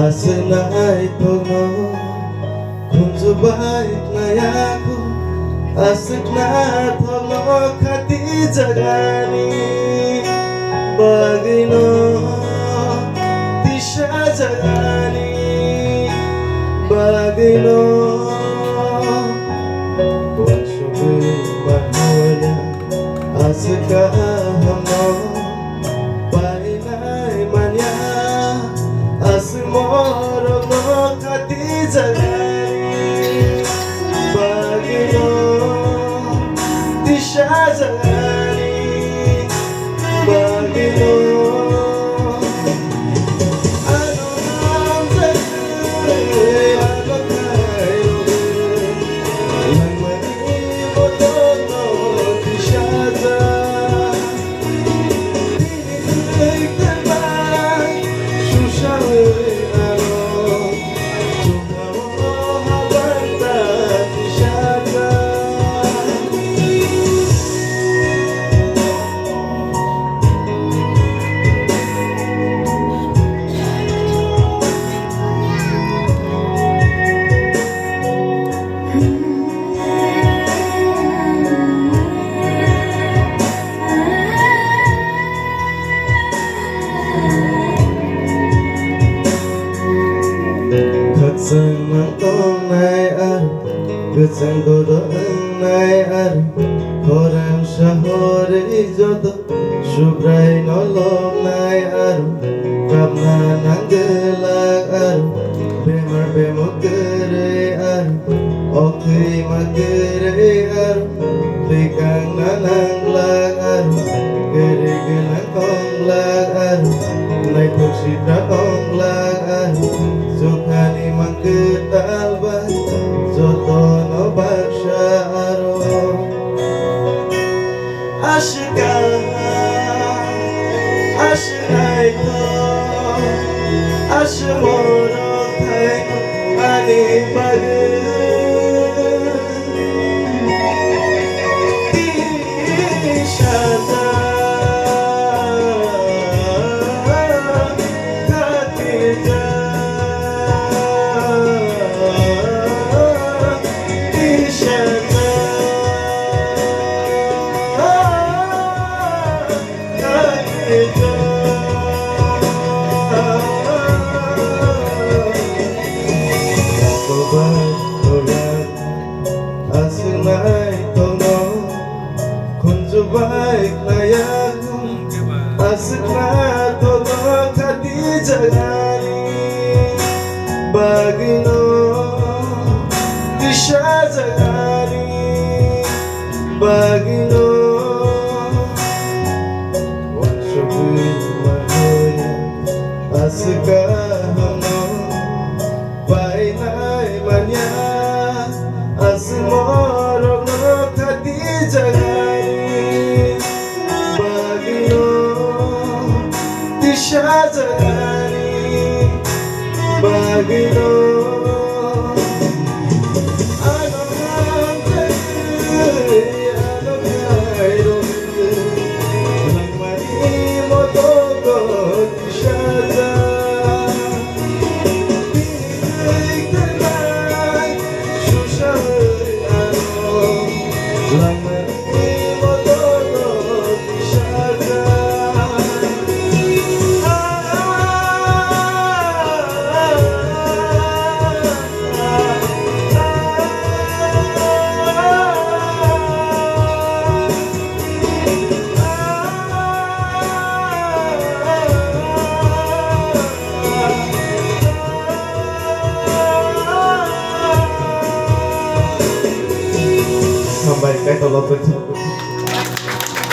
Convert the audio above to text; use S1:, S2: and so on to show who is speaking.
S1: Asenay tono kunjo baik nayaku asik na tono khati jagani bagino tisha jagani bagino bonshube mahoya asika hamo painai manya asmoro no khati jagani bagino tisha jagani bagino anam jagani agokai langmani botono tisha Sang mangkong nai ar, kesang godong nai ar, koram shahore joto, shubrai nolong nai ar, kamna nanggelang ar, bemar bemokere ar, okri makere ar, tekang nanang lang ar, gere gelang kong lang ar, nai toksita kong lang ar. Sukhani mangketal ba jotono baksha aro ashika ashnai to ashmoro thai ani bage tishata baik layaku asik na tono khati jagani bagino disha jagani bagino wanshubi mahoya asika hamo painai manya asmoro no khati jagani Shazani Bagino